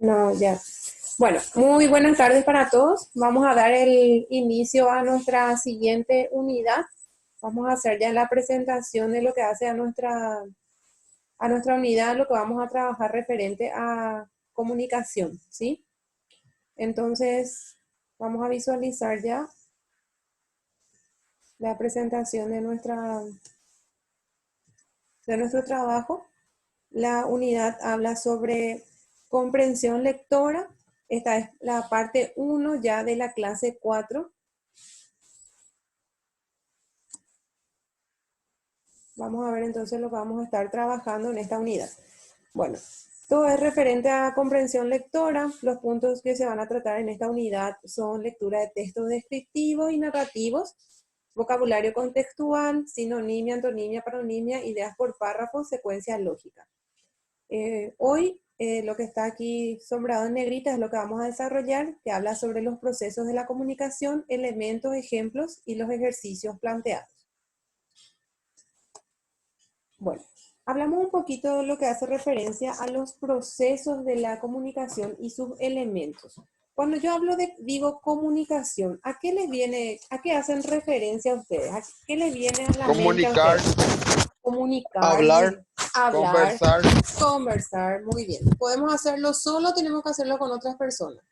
No, ya. Bueno, muy buenas tardes para todos. Vamos a dar el inicio a nuestra siguiente unidad. Vamos a hacer ya la presentación de lo que hace a nuestra unidad, lo que vamos a trabajar referente a comunicación, ¿sí? Entonces, vamos a visualizar ya la presentación de nuestro trabajo. La unidad habla sobre comprensión lectora. Esta es la parte 1 ya de la clase 4. Vamos a ver entonces lo que vamos a estar trabajando en esta unidad. Bueno, todo es referente a comprensión lectora. Los puntos que se van a tratar en esta unidad son lectura de textos descriptivos y narrativos, vocabulario contextual, sinonimia, antonimia, paronimia, ideas por párrafo, secuencia lógica. Hoy lo que está aquí sombrado en negrita es lo que vamos a desarrollar, que habla sobre los procesos de la comunicación, elementos, ejemplos y los ejercicios planteados. Bueno, hablamos un poquito de lo que hace referencia a los procesos de la comunicación y sus elementos. Cuando yo digo comunicación, ¿a qué hacen referencia a ustedes? ¿A qué les viene a la mente a Comunicar, ustedes? Comunicar, muy hablar, bien. Hablar, conversar. conversar, muy bien. ¿Podemos hacerlo solo o tenemos que hacerlo con otras personas?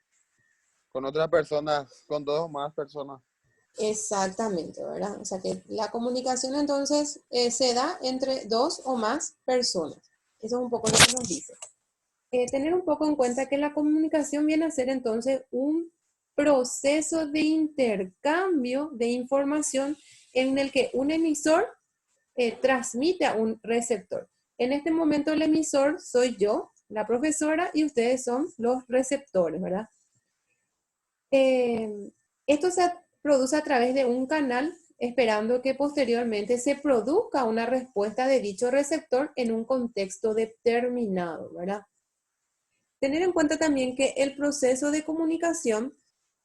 Con otras personas, con dos o más personas. Exactamente, ¿verdad? O sea que la comunicación entonces se da entre dos o más personas. Eso es un poco lo que nos dice. Tener un poco en cuenta que la comunicación viene a ser entonces un proceso de intercambio de información en el que un emisor transmite a un receptor. En este momento el emisor soy yo, la profesora, y ustedes son los receptores, ¿verdad? Esto se produce a través de un canal, esperando que posteriormente se produzca una respuesta de dicho receptor en un contexto determinado, ¿verdad? Tener en cuenta también que el proceso de comunicación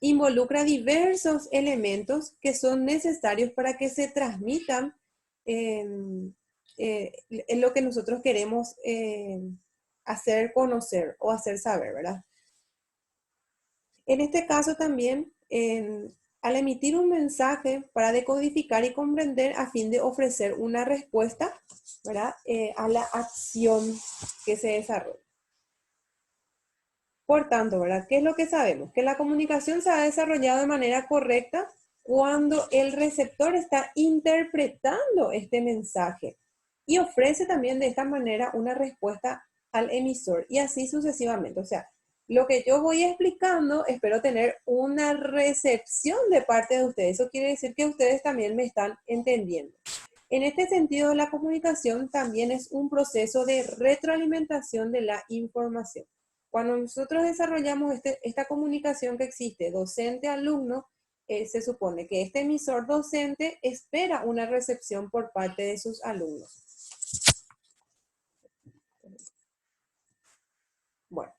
involucra diversos elementos que son necesarios para que se transmitan en lo que nosotros queremos hacer conocer o hacer saber, ¿verdad? En este caso también, al emitir un mensaje para decodificar y comprender a fin de ofrecer una respuesta, ¿verdad? A la acción que se desarrolla. Por tanto, ¿verdad? ¿Qué es lo que sabemos? Que la comunicación se ha desarrollado de manera correcta cuando el receptor está interpretando este mensaje y ofrece también de esta manera una respuesta al emisor y así sucesivamente. O sea, lo que yo voy explicando, espero tener una recepción de parte de ustedes. Eso quiere decir que ustedes también me están entendiendo. En este sentido, la comunicación también es un proceso de retroalimentación de la información. Cuando nosotros desarrollamos esta comunicación que existe docente-alumno, se supone que este emisor docente espera una recepción por parte de sus alumnos. Bueno,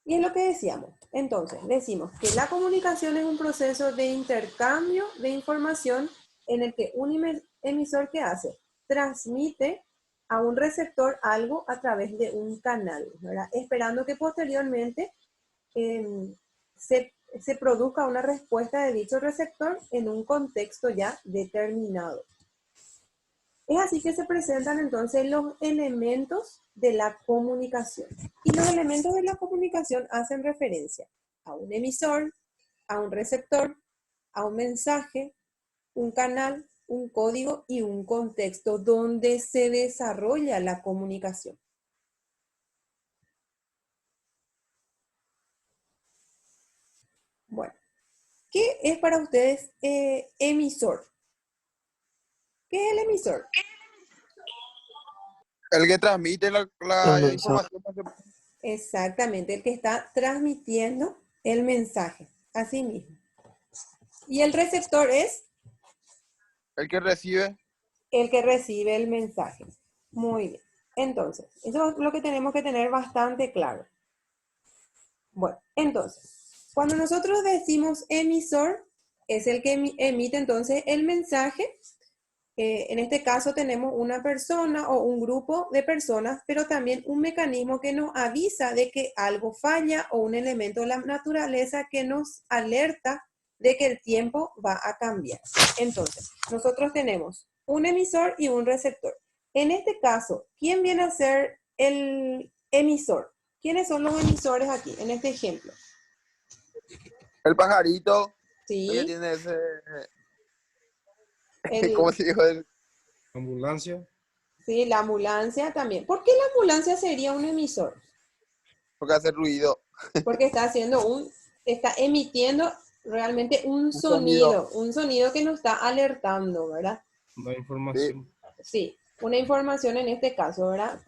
y es lo que decíamos. Entonces, decimos que la comunicación es un proceso de intercambio de información en el que un emisor, ¿qué hace? Transmite a un receptor algo a través de un canal, ¿verdad? Esperando que posteriormente se produzca una respuesta de dicho receptor en un contexto ya determinado. Es así que se presentan entonces los elementos de la comunicación. Y los elementos de la comunicación hacen referencia a un emisor, a un receptor, a un mensaje, un canal, un código y un contexto donde se desarrolla la comunicación. Bueno, ¿qué es para ustedes emisor? ¿Qué es el emisor? El que transmite la Emisor. información. Exactamente, el que está transmitiendo el mensaje, así mismo. Y el receptor es El que recibe. el que recibe el mensaje. Muy bien. Entonces, eso es lo que tenemos que tener bastante claro. Bueno, entonces, cuando nosotros decimos emisor, es el que emite entonces el mensaje En este caso tenemos una persona o un grupo de personas, pero también un mecanismo que nos avisa de que algo falla o un elemento de la naturaleza que nos alerta de que el tiempo va a cambiar. Entonces, nosotros tenemos un emisor y un receptor. En este caso, ¿quién viene a ser el emisor? ¿Quiénes son los emisores aquí, en este ejemplo? El pajarito, el que Sí, tiene ese, ¿cómo el, se dijo? Ambulancia. sí, la ambulancia también. ¿Por qué la ambulancia sería un emisor? Porque hace ruido, Porque está emitiendo realmente un sonido. un sonido que nos está alertando, ¿verdad? Da Sí, información. Sí, una información en este caso, ¿verdad?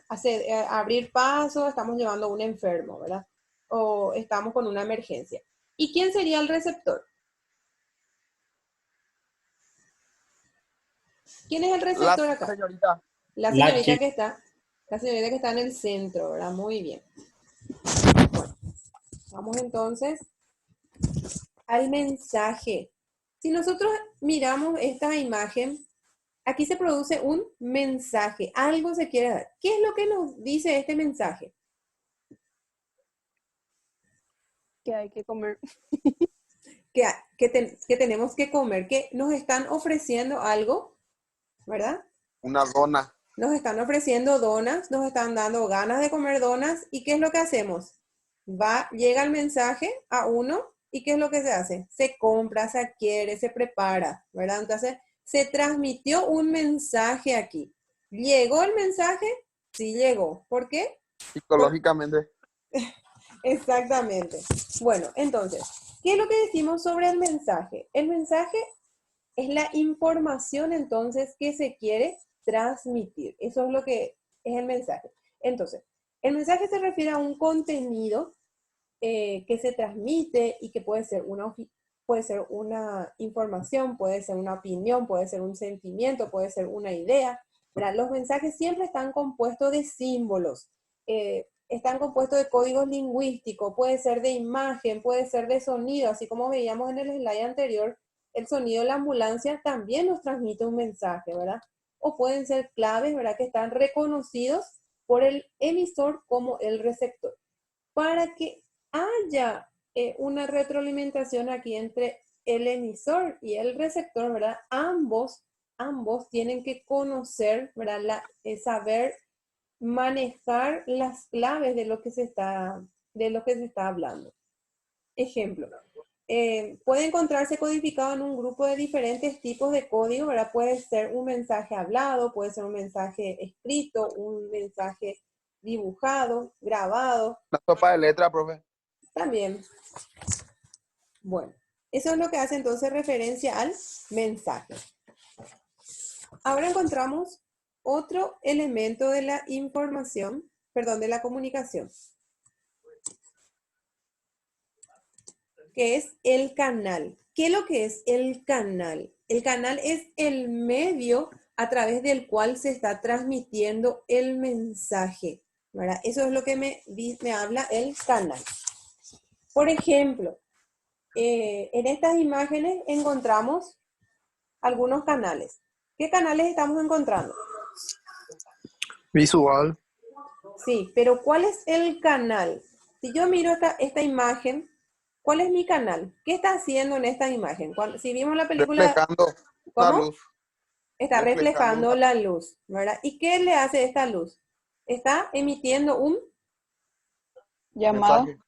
Abrir paso, estamos llevando a un enfermo, ¿verdad? O estamos con una emergencia. ¿Y quién sería el receptor? ¿Quién es el la receptor acá? señorita. La La señorita chica. que está, la señorita que está en el centro, ¿verdad? Muy bien. Bueno, vamos entonces al mensaje. Si nosotros miramos esta imagen, aquí se produce un mensaje, algo se quiere dar. ¿Qué es lo que nos dice este mensaje? Que hay que comer. Que tenemos que comer, que nos están ofreciendo algo, ¿verdad? Una dona. Nos están ofreciendo donas, nos están dando ganas de comer donas, ¿y qué es lo que hacemos? Llega el mensaje a uno, ¿y qué es lo que se hace? Se compra, se adquiere, se prepara, ¿verdad? Entonces, se transmitió un mensaje aquí. ¿Llegó el mensaje? Sí llegó. ¿Por qué? Psicológicamente. Exactamente. Bueno, entonces, ¿qué es lo que decimos sobre el mensaje? El mensaje es la información entonces que se quiere transmitir. Eso es lo que es el mensaje. Entonces, el mensaje se refiere a un contenido que se transmite y que puede ser una información, puede ser una opinión, puede ser un sentimiento, puede ser una idea. ¿Verdad? Los mensajes siempre están compuestos de símbolos, están compuestos de códigos lingüísticos, puede ser de imagen, puede ser de sonido, así como veíamos en el slide anterior, el sonido de la ambulancia también nos transmite un mensaje, ¿verdad? O pueden ser claves, ¿verdad? Que están reconocidos por el emisor como el receptor. Para que haya una retroalimentación aquí entre el emisor y el receptor, ¿verdad? Ambos tienen que conocer, ¿verdad? Saber manejar las claves de lo que se está hablando. Ejemplo, puede encontrarse codificado en un grupo de diferentes tipos de código, ¿verdad? Puede ser un mensaje hablado, puede ser un mensaje escrito, un mensaje dibujado, grabado, La sopa de letra, profe. también. Bueno, eso es lo que hace entonces referencia al mensaje. Ahora encontramos otro elemento de la información, perdón, de la comunicación, que es el canal. ¿Qué es lo que es el canal? El canal es el medio a través del cual se está transmitiendo el mensaje, ¿verdad? Eso es lo que me habla el canal. Por ejemplo, en estas imágenes encontramos algunos canales. ¿Qué canales estamos encontrando? Visual. Sí, pero ¿cuál es el canal? Si yo miro esta imagen, ¿cuál es mi canal? ¿Qué está haciendo en esta imagen? Si vimos la película, Reflejando la ¿cómo? luz. Está Reflejando reflejando una la luz, ¿verdad? ¿Y qué le hace esta luz? Está emitiendo Llamado. mensaje.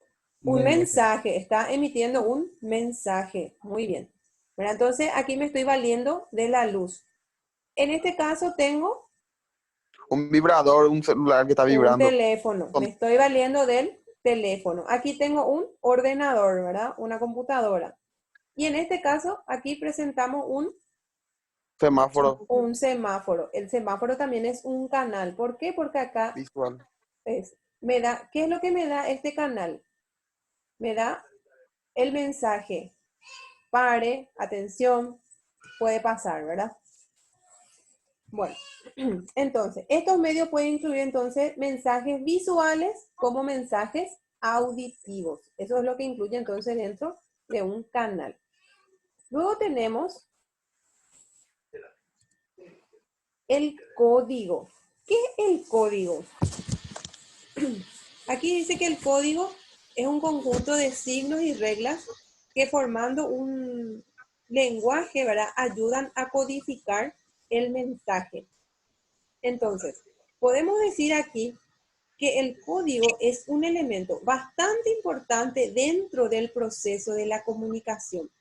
un mensaje, está emitiendo un mensaje. Muy bien. ¿Verdad? Entonces, aquí me estoy valiendo de la luz. En este caso tengo Un vibrador, un celular que está un vibrando. teléfono, me estoy valiendo del teléfono. Aquí tengo un ordenador, ¿verdad? Una computadora. Y en este caso, aquí presentamos Semáforo un semáforo. El semáforo también es un canal. ¿Por qué? Porque acá visual. ¿qué es lo que me da este canal? Me da el mensaje. Pare, atención, puede pasar, ¿verdad? Bueno, entonces, estos medios pueden incluir entonces mensajes visuales como mensajes auditivos. Eso es lo que incluye entonces dentro de un canal. Luego tenemos el código. ¿Qué es el código? Aquí dice que el código es un conjunto de signos y reglas que formando un lenguaje, ¿verdad?, ayudan a codificar el mensaje. Entonces, podemos decir aquí que el código es un elemento bastante importante dentro del proceso de la comunicación,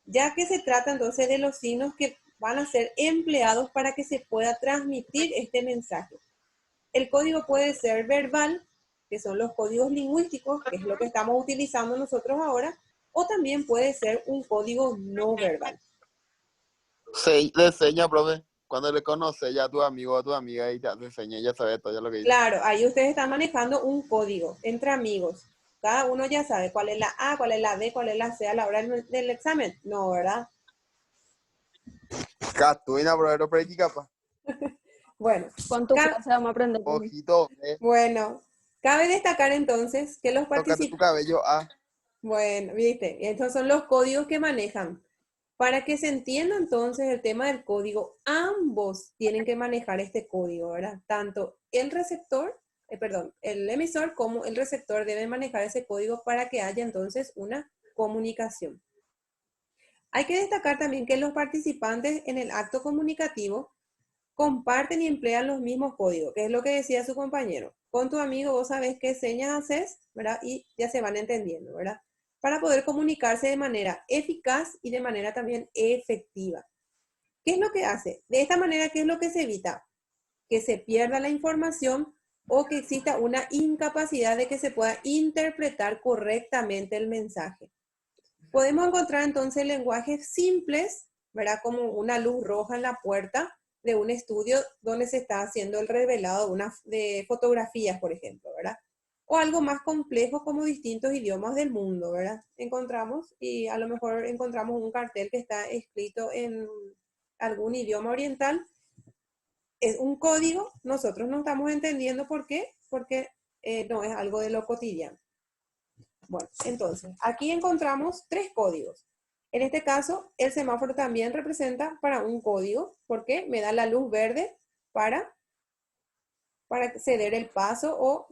ya que se trata entonces de los signos que van a ser empleados para que se pueda transmitir este mensaje. El código puede ser verbal, que son los códigos lingüísticos, que es lo que estamos utilizando nosotros ahora, o también puede ser un código no verbal. Le seña, profe. Cuando le conoce ya a tu amigo o a tu amiga y ya te enseña, ya sabe todo ya lo que dice. Claro, ahí ustedes están manejando un código entre amigos. Cada uno ya sabe cuál es la A, cuál es la B, cuál es la C a la hora del examen. No, ¿verdad? Catuina, profe, practica, pa. Bueno, Con tu clase vamos a aprender. Ojito, bueno, cabe destacar entonces que los tócate tu participantes... cabello, Bueno, viste, estos son los códigos que manejan. Para que se entienda entonces el tema del código, ambos tienen que manejar este código, ¿verdad? Tanto el receptor, el emisor como el receptor deben manejar ese código para que haya entonces una comunicación. Hay que destacar también que los participantes en el acto comunicativo comparten y emplean los mismos códigos, que es lo que decía su compañero. Con tu amigo vos sabés qué señas haces, ¿verdad? Y ya se van entendiendo, ¿verdad? Para poder comunicarse de manera eficaz y de manera también efectiva. ¿Qué es lo que hace? De esta manera, ¿qué es lo que se evita? Que se pierda la información o que exista una incapacidad de que se pueda interpretar correctamente el mensaje. Podemos encontrar entonces lenguajes simples, ¿verdad? Como una luz roja en la puerta de un estudio donde se está haciendo el revelado de fotografías, por ejemplo, ¿verdad? O algo más complejo como distintos idiomas del mundo, ¿verdad? Encontramos, y a lo mejor encontramos un cartel que está escrito en algún idioma oriental. Es un código, nosotros no estamos entendiendo por qué, porque no es algo de lo cotidiano. Bueno, entonces, aquí encontramos 3 códigos. En este caso, el semáforo también representa para un código, porque me da la luz verde para ceder el paso o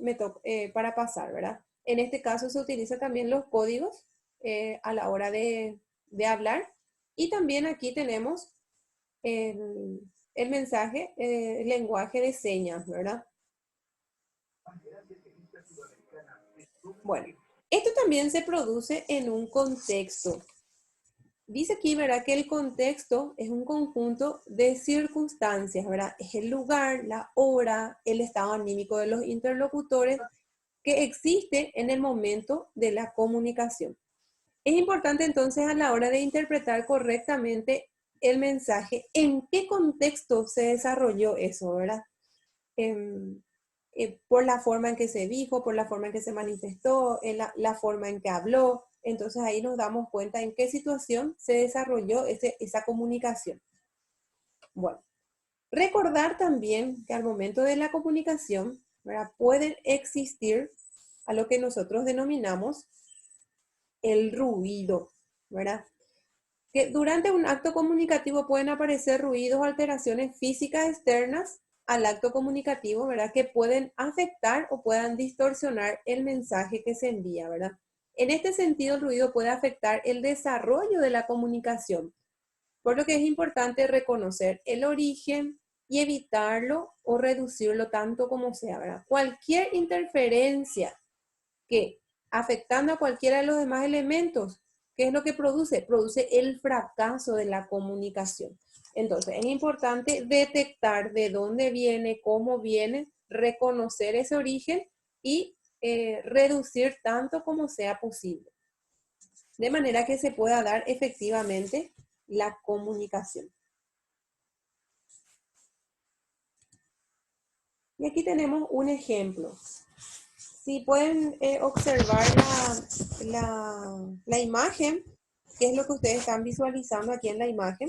para pasar, ¿verdad? En este caso se utilizan también los códigos a la hora de hablar. Y también aquí tenemos el mensaje, el lenguaje de señas, ¿verdad? Bueno, esto también se produce en un contexto. Dice aquí, ¿verdad?, que el contexto es un conjunto de circunstancias, ¿verdad? Es el lugar, la hora, el estado anímico de los interlocutores que existe en el momento de la comunicación. Es importante entonces a la hora de interpretar correctamente el mensaje, en qué contexto se desarrolló eso, ¿verdad? Por la forma en que se dijo, por la forma en que se manifestó, la forma en que habló. Entonces ahí nos damos cuenta en qué situación se desarrolló esa comunicación. Bueno, recordar también que al momento de la comunicación, ¿verdad?, pueden existir a lo que nosotros denominamos el ruido, ¿verdad? Que durante un acto comunicativo pueden aparecer ruidos o alteraciones físicas externas al acto comunicativo, ¿verdad?, que pueden afectar o puedan distorsionar el mensaje que se envía, ¿verdad? En este sentido, el ruido puede afectar el desarrollo de la comunicación, por lo que es importante reconocer el origen y evitarlo o reducirlo tanto como sea, ¿verdad? Cualquier interferencia que afectando a cualquiera de los demás elementos, ¿qué es lo que produce? Produce el fracaso de la comunicación. Entonces, es importante detectar de dónde viene, cómo viene, reconocer ese origen y reducir tanto como sea posible, de manera que se pueda dar efectivamente la comunicación. Y aquí tenemos un ejemplo. Si pueden observar la imagen, que es lo que ustedes están visualizando aquí en la imagen,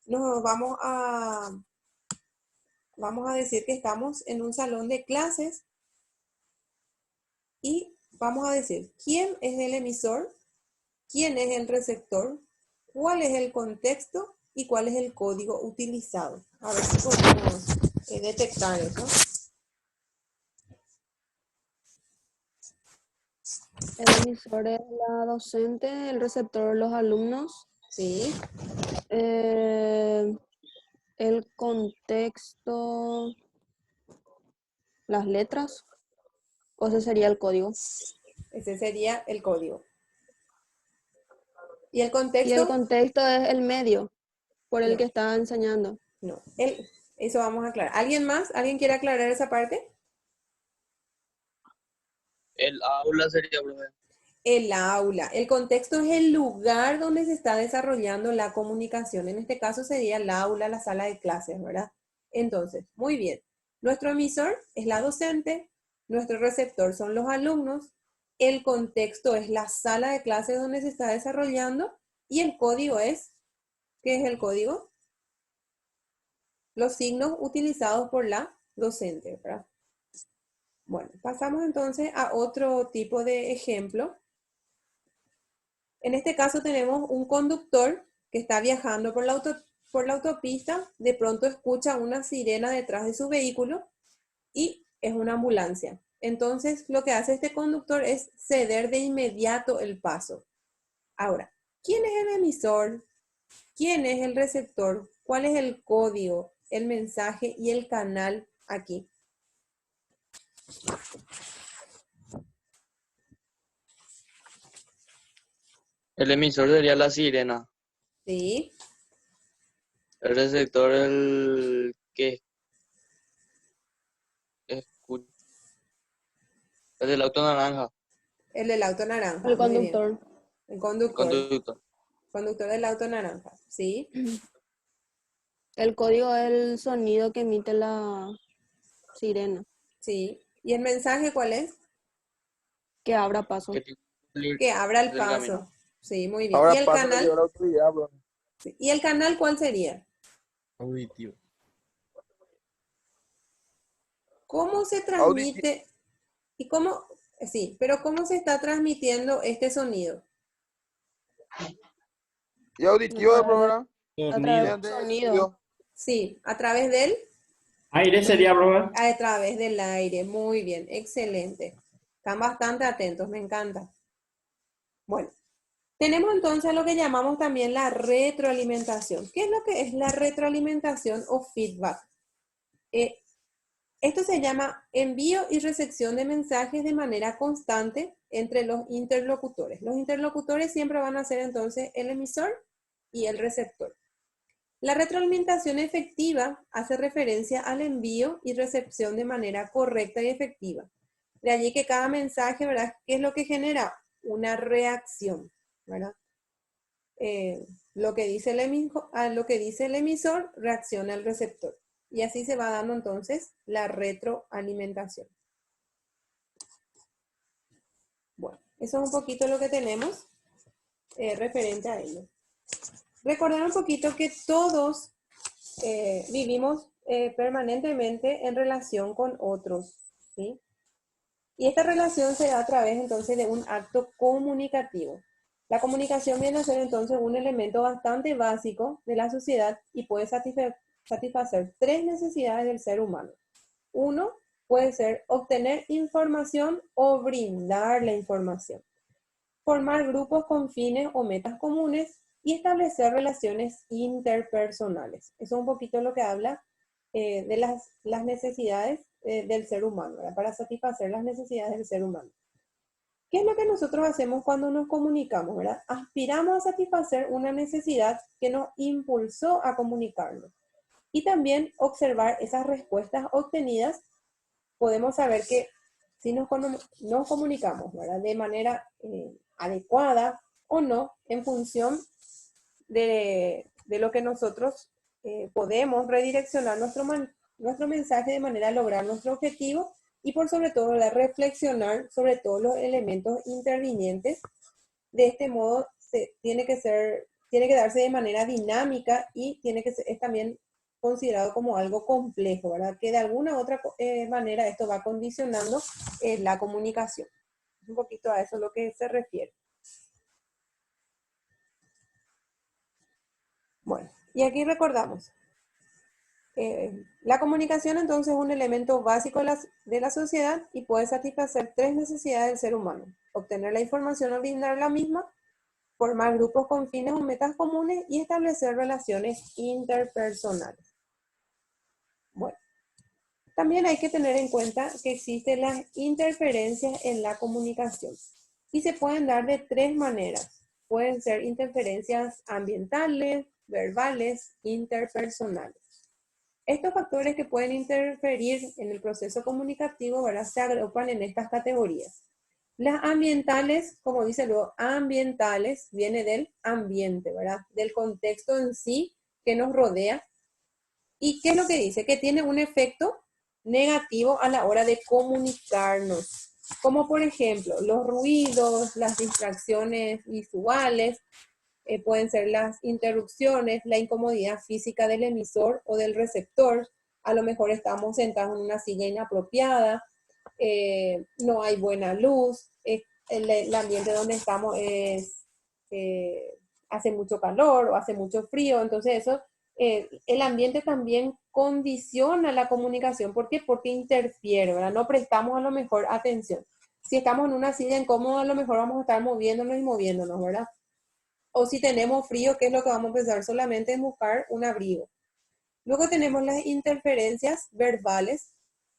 nos vamos a decir que estamos en un salón de clases y vamos a decir quién es el emisor, quién es el receptor, cuál es el contexto y cuál es el código utilizado. A ver si podemos detectar eso. El emisor es la docente, el receptor los alumnos, Sí, el contexto, las letras, o ese sería el código. ese sería el código. ¿Y el Y el contexto? contexto es el medio por el No, que está enseñando. no. Eso vamos a aclarar. ¿Alguien más? ¿Alguien quiere aclarar esa parte? El aula sería, profe. El aula. El contexto es el lugar donde se está desarrollando la comunicación. En este caso sería el aula, la sala de clases, ¿verdad? Entonces, muy bien. Nuestro emisor es la docente, nuestro receptor son los alumnos, el contexto es la sala de clases donde se está desarrollando y el código es, ¿qué es el código? Los signos utilizados por la docente, ¿verdad? Bueno, pasamos entonces a otro tipo de ejemplo. En este caso tenemos un conductor que está viajando por la autopista, de pronto escucha una sirena detrás de su vehículo y es una ambulancia. Entonces lo que hace este conductor es ceder de inmediato el paso. Ahora, ¿quién es el emisor? ¿Quién es el receptor? ¿Cuál es el código, el mensaje y el canal aquí? El emisor sería la sirena. ¿Sí? El receptor el que escucha. El del auto naranja. El del auto naranja, El muy bien. conductor. El El conductor. conductor. Conductor del auto naranja, ¿sí? El código es el sonido que emite la sirena, Sí. ¿Y el mensaje cuál es? que abra paso. Que tipo libre Que abra el del camino. paso. Sí, muy bien. ¿Y Ahora el paso le dio canal? la autoridad, profe. Sí. ¿Y el canal cuál sería? Auditivo. ¿Cómo se Auditivo transmite? ¿Y cómo? Sí, pero ¿cómo se está transmitiendo este sonido? y A auditivo de través programa. a través Sonido. del Mediante el sonido. sonido. Sí, a través del, Aire sería, profe. a través del aire. Muy bien, excelente. Están bastante atentos, me encanta. Bueno, tenemos entonces lo que llamamos también la retroalimentación. ¿Qué es lo que es la retroalimentación o feedback? Eh, Esto se llama envío y recepción de mensajes de manera constante entre los interlocutores. Los interlocutores siempre van a ser entonces el emisor y el receptor. La retroalimentación efectiva hace referencia al envío y recepción de manera correcta y efectiva. De allí que cada mensaje, ¿verdad? ¿Qué es lo que genera? Una reacción, ¿verdad? Lo que dice a lo que dice el emisor, reacciona el receptor. Y así se va dando entonces la retroalimentación. Bueno, eso es un poquito lo que tenemos referente a ello. Recordar un poquito que todos vivimos permanentemente en relación con otros, ¿sí? Y esta relación se da a través entonces de un acto comunicativo. La comunicación viene a ser entonces un elemento bastante básico de la sociedad y puede satisfacer tres necesidades del ser humano. Uno puede ser obtener información o brindar la información, formar grupos con fines o metas comunes y establecer relaciones interpersonales. Eso es un poquito lo que habla de las necesidades del ser humano, ¿verdad? Para satisfacer las necesidades del ser humano. ¿Qué es lo que nosotros hacemos cuando nos comunicamos, ¿verdad? Aspiramos a satisfacer una necesidad que nos impulsó a comunicarnos. Y también observar esas respuestas obtenidas, podemos saber que si nos comunicamos, ¿verdad? De manera adecuada o no, en función de lo que nosotros podemos redireccionar nuestro mensaje de manera a lograr nuestro objetivo y por sobre todo reflexionar sobre todos los elementos intervinientes. De este modo tiene que darse de manera dinámica y es también considerado como algo complejo, ¿verdad? Que de alguna u otra manera esto va condicionando la comunicación. Un poquito a eso es lo que se refiere. Bueno, y aquí recordamos, La comunicación entonces es un elemento básico de la sociedad y puede satisfacer tres necesidades del ser humano: obtener la información o brindar la misma, formar grupos con fines o metas comunes y establecer relaciones interpersonales. Bueno, también hay que tener en cuenta que existen las interferencias en la comunicación y se pueden dar de tres maneras. Pueden ser interferencias ambientales, verbales, interpersonales. Estos factores que pueden interferir en el proceso comunicativo, ¿verdad?, se agrupan en estas categorías. Las ambientales, como dice luego, ambientales, viene del ambiente, ¿verdad?, del contexto en sí que nos rodea. ¿Y qué es lo que dice? Que tiene un efecto negativo a la hora de comunicarnos. Como por ejemplo, los ruidos, las distracciones visuales, pueden ser las interrupciones, la incomodidad física del emisor o del receptor. A lo mejor estamos sentados en una silla inapropiada, no hay buena luz, el ambiente donde estamos hace mucho calor o hace mucho frío. Entonces eso, el ambiente también condiciona la comunicación. ¿Por qué? Porque interfiere, ¿verdad? No prestamos a lo mejor atención. Si estamos en una silla incómoda, a lo mejor vamos a estar moviéndonos y moviéndonos, ¿verdad? O si tenemos frío, ¿qué es lo que vamos a pensar? Solamente en buscar un abrigo. Luego tenemos las interferencias verbales,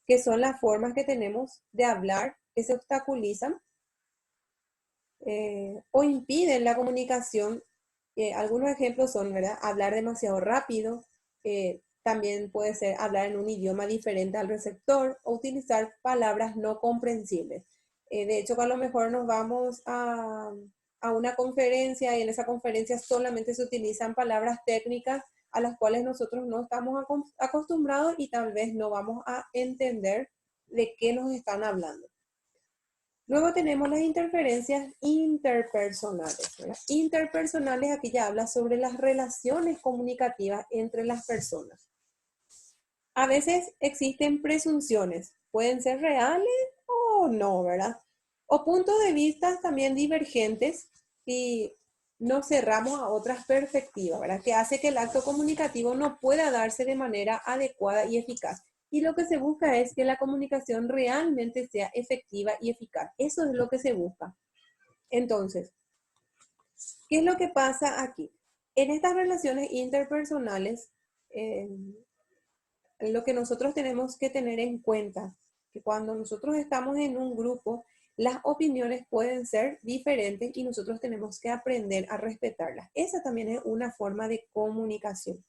que son las formas que tenemos de hablar, que se obstaculizan o impiden la comunicación. Algunos ejemplos son, ¿verdad?, hablar demasiado rápido, también puede ser hablar en un idioma diferente al receptor o utilizar palabras no comprensibles. De hecho, a lo mejor nos vamos a una conferencia y en esa conferencia solamente se utilizan palabras técnicas a las cuales nosotros no estamos acostumbrados y tal vez no vamos a entender de qué nos están hablando. Luego tenemos las interferencias interpersonales, ¿verdad? Interpersonales, aquí ya habla sobre las relaciones comunicativas entre las personas. A veces existen presunciones, pueden ser reales o no, ¿verdad? O puntos de vista también divergentes y nos cerramos a otras perspectivas, ¿verdad?, que hace que el acto comunicativo no pueda darse de manera adecuada y eficaz. Y lo que se busca es que la comunicación realmente sea efectiva y eficaz. Eso es lo que se busca. Entonces, ¿qué es lo que pasa aquí? En estas relaciones interpersonales, lo que nosotros tenemos que tener en cuenta, que cuando nosotros estamos en un grupo, las opiniones pueden ser diferentes y nosotros tenemos que aprender a respetarlas. Esa también es una forma de comunicación.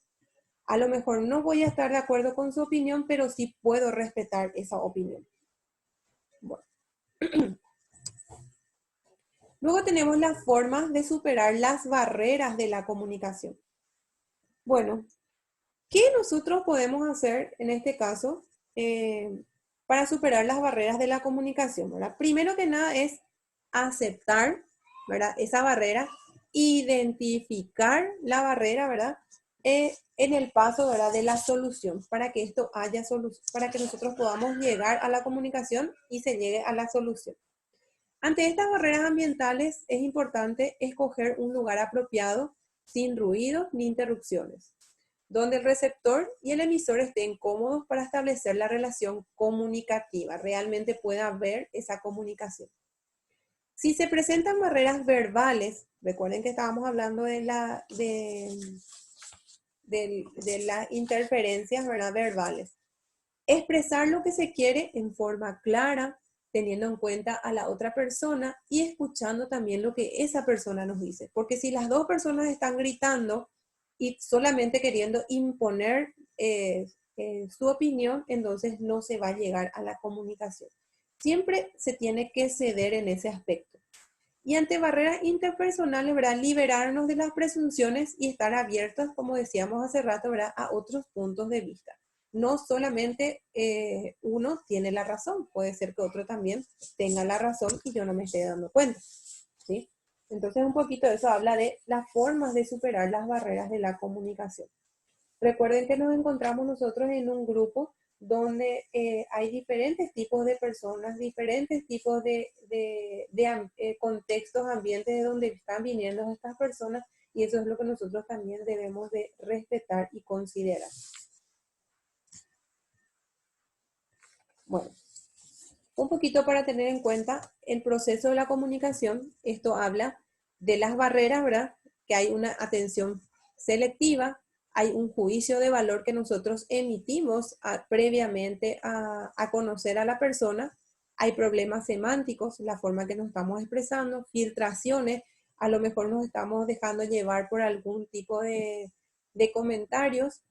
A lo mejor no voy a estar de acuerdo con su opinión, pero sí puedo respetar esa opinión. Bueno. Luego tenemos las formas de superar las barreras de la comunicación. Bueno, ¿qué nosotros podemos hacer en este caso para superar las barreras de la comunicación, ¿verdad? Primero que nada es aceptar, ¿verdad?, esa barrera, identificar la barrera, ¿verdad?, en el paso, ¿verdad?, de la solución, para que esto haya solución, para que nosotros podamos llegar a la comunicación y se llegue a la solución. Ante estas barreras ambientales es importante escoger un lugar apropiado, sin ruidos ni interrupciones, donde el receptor y el emisor estén cómodos para establecer la relación comunicativa, realmente pueda haber esa comunicación. Si se presentan barreras verbales, recuerden que estábamos hablando de las interferencias, ¿verdad?, verbales. Expresar lo que se quiere en forma clara, teniendo en cuenta a la otra persona y escuchando también lo que esa persona nos dice. Porque si las dos personas están gritando y solamente queriendo imponer su opinión, entonces no se va a llegar a la comunicación. Siempre se tiene que ceder en ese aspecto. Y ante barreras interpersonales, ¿verdad?, liberarnos de las presunciones y estar abiertos, como decíamos hace rato, ¿verdad?, a otros puntos de vista. No solamente uno tiene la razón, puede ser que otro también tenga la razón y yo no me esté dando cuenta, ¿sí? Entonces un poquito de eso habla de las formas de superar las barreras de la comunicación. Recuerden que nos encontramos nosotros en un grupo donde hay diferentes tipos de personas, diferentes tipos de contextos, ambientes de donde están viniendo estas personas, y eso es lo que nosotros también debemos de respetar y considerar. Bueno, un poquito para tener en cuenta el proceso de la comunicación. Esto habla de las barreras, ¿verdad? Que hay una atención selectiva, hay un juicio de valor que nosotros emitimos previamente a conocer a la persona, hay problemas semánticos, la forma que nos estamos expresando, filtraciones, a lo mejor nos estamos dejando llevar por algún tipo de comentarios,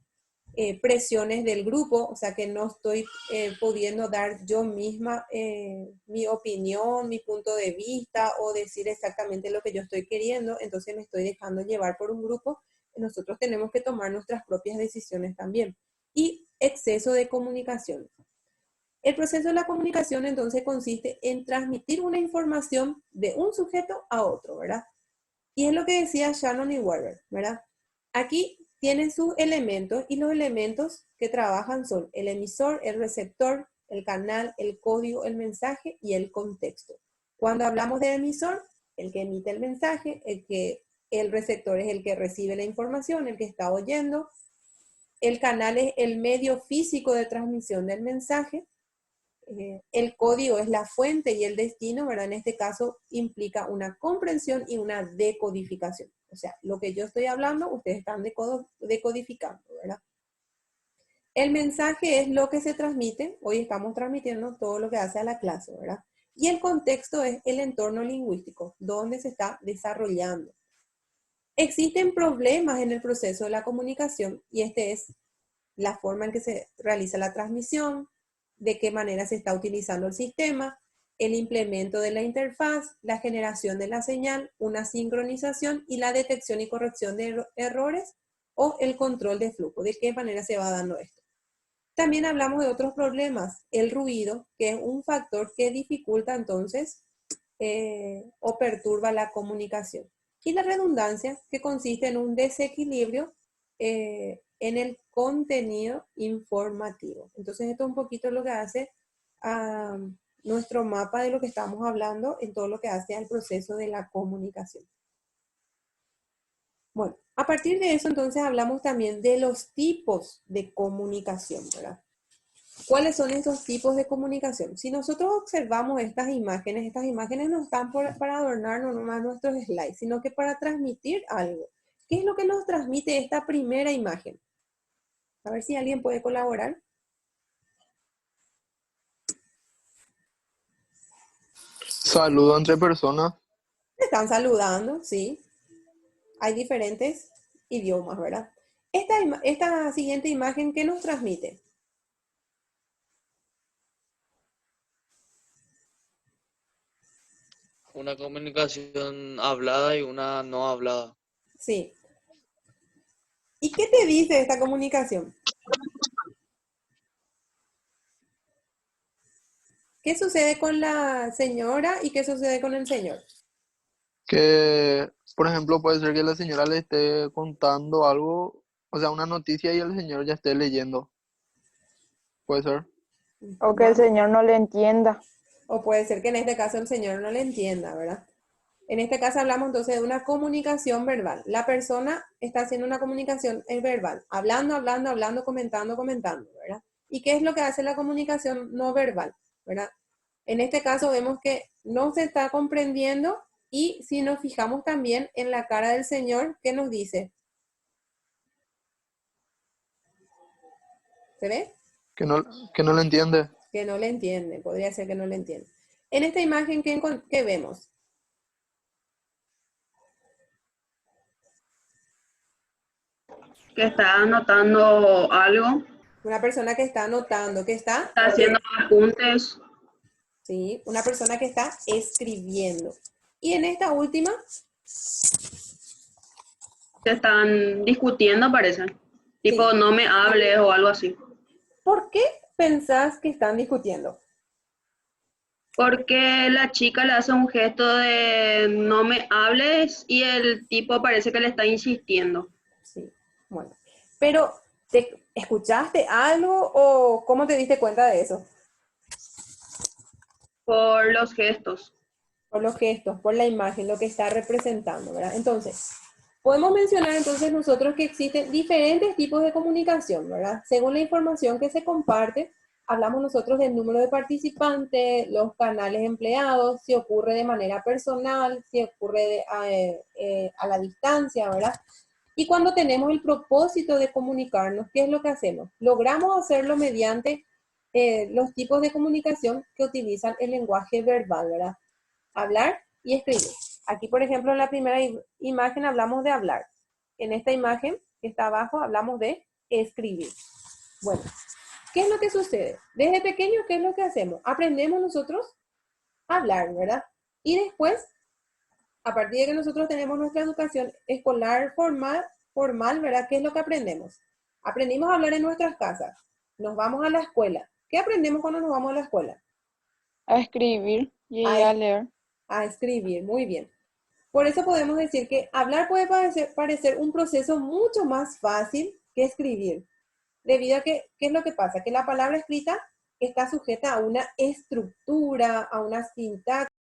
presiones del grupo, o sea que no estoy pudiendo dar yo misma mi opinión, mi punto de vista o decir exactamente lo que yo estoy queriendo, entonces me estoy dejando llevar por un grupo. Nosotros tenemos que tomar nuestras propias decisiones también. Y exceso de comunicación. El proceso de la comunicación entonces consiste en transmitir una información de un sujeto a otro, ¿verdad? Y es lo que decía Shannon y Weber, ¿verdad? Aquí tienen sus elementos y los elementos que trabajan son el emisor, el receptor, el canal, el código, el mensaje y el contexto. Cuando hablamos de emisor, el que emite el mensaje, el receptor es el que recibe la información, el que está oyendo. El canal es el medio físico de transmisión del mensaje. El código es la fuente y el destino, ¿verdad? En este caso implica una comprensión y una decodificación. O sea, lo que yo estoy hablando, ustedes están decodificando, ¿verdad? El mensaje es lo que se transmite. Hoy estamos transmitiendo todo lo que hace a la clase, ¿verdad? Y el contexto es el entorno lingüístico, donde se está desarrollando. Existen problemas en el proceso de la comunicación y este es la forma en que se realiza la transmisión, de qué manera se está utilizando el sistema, el implemento de la interfaz, la generación de la señal, una sincronización y la detección y corrección de errores o el control de flujo, de qué manera se va dando esto. También hablamos de otros problemas, el ruido, que es un factor que dificulta entonces o perturba la comunicación. Y la redundancia, que consiste en un desequilibrio en el contenido informativo. Entonces esto es un poquito lo que hace nuestro mapa de lo que estamos hablando en todo lo que hace al proceso de la comunicación. Bueno, a partir de eso entonces hablamos también de los tipos de comunicación, ¿verdad? ¿Cuáles son esos tipos de comunicación? Si nosotros observamos estas imágenes no están para adornar nomás nuestros slides, sino que para transmitir algo. ¿Qué es lo que nos transmite esta primera imagen? A ver si alguien puede colaborar. Saludo entre personas. Están saludando, sí. Hay diferentes idiomas, ¿verdad? Esta siguiente imagen, ¿qué nos transmite? Una comunicación hablada y una no hablada. Sí. ¿Y qué te dice esta comunicación? ¿Qué sucede con la señora y qué sucede con el señor? Que, por ejemplo, puede ser que la señora le esté contando algo, o sea, una noticia y el señor ya esté leyendo. Puede ser. O que el señor no le entienda. O puede ser que en este caso el señor no le entienda, ¿verdad? En este caso hablamos entonces de una comunicación verbal. La persona está haciendo una comunicación verbal, hablando, comentando, ¿verdad? ¿Y qué es lo que hace la comunicación no verbal, ¿verdad? En este caso vemos que no se está comprendiendo y si nos fijamos también en la cara del señor, ¿qué nos dice? ¿Se ve? Que no le entiende. Que no le entiende, podría ser que no le entiende. En esta imagen, ¿qué vemos? Que está anotando algo, Una persona que está anotando, que está, está haciendo apuntes, sí, una persona que está escribiendo. Y en esta última, que están discutiendo, parece. Tipo, sí. no me hables o algo así. ¿Por qué pensás que están discutiendo? Porque la chica le hace un gesto de no me hables y el tipo parece que le está insistiendo Sí, bueno. Pero, ¿escuchaste algo o cómo te diste cuenta de eso? por los gestos. Por los gestos, por la imagen, lo que está representando, ¿verdad? Entonces, podemos mencionar entonces nosotros que existen diferentes tipos de comunicación, ¿verdad? Según la información que se comparte, hablamos nosotros del número de participantes, los canales empleados, si ocurre de manera personal, si ocurre a la distancia, ¿verdad? Y cuando tenemos el propósito de comunicarnos, ¿qué es lo que hacemos? Logramos hacerlo mediante los tipos de comunicación que utilizan el lenguaje verbal, ¿verdad? Hablar y escribir. Aquí, por ejemplo, en la primera imagen hablamos de hablar. En esta imagen que está abajo hablamos de escribir. Bueno, ¿qué es lo que sucede? Desde pequeños, ¿qué es lo que hacemos? Aprendemos nosotros a hablar, ¿verdad? Y después, a partir de que nosotros tenemos nuestra educación escolar formal, ¿verdad? ¿Qué es lo que aprendemos? Aprendimos a hablar en nuestras casas. Nos vamos a la escuela. ¿Qué aprendemos cuando nos vamos a la escuela? A escribir y A a leer. A escribir, muy bien. Por eso podemos decir que hablar puede parecer un proceso mucho más fácil que escribir. Debido a que, ¿qué es lo que pasa? Que la palabra escrita está sujeta a una estructura, a una sintaxis,